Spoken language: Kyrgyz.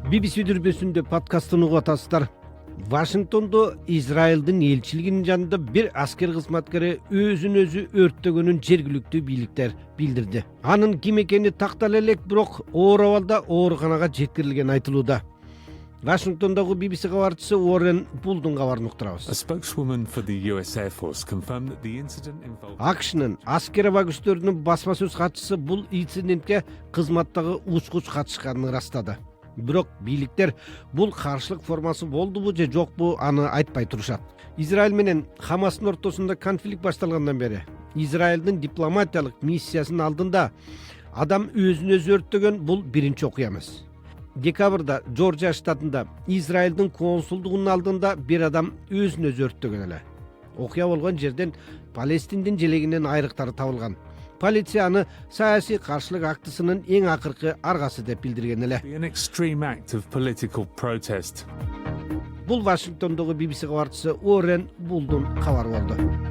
BBC дүрбөсүндө подкастын угуп атасыздар. Вашингтондо Израилдин элчилигинин жанында бир аскер кызматкери өзүн өзү өрттөгөнүн жергиликтүү бийликтер билдирди. Анын ким экени тактала элек, бирок оор абалда ооруканага жеткирилгени айтылууда. Вашингтондогу BBC кабарчысы Уоррен Булдун кабарын уктурабыз. A spokeswoman for the US Air Force confirmed that the incident involved АКШнын аскер аба күчтөрүнүн басма сөз катчысы бул инцидентке кызматтагы учкуч катышканын ырастады. Бирок бийликтер бул каршылык формасы болдубу же жокпу аны айтпай турушат. Израиль менен Хамастын ортосунда конфликт башталгандан бери Израилдин дипломатиялык миссиясынын алдында адам өзүн өзү өрттөгөн бул биринчи окуя эмес. Декабрда Жоржия штатында Израилдин консулдугунун алдында бир адам өзүн өзү өрттөгөн эле. Окуя болгон жерден Палестиндин желегинен айрыктары табылган. Полиция аны саясий каршылык актысынын эң акыркы аргасы деп билдирген эле. an extreme act of political protest. Бул Вашингтондогу BBC кабарчысы Уоррен Булдун кабары болду.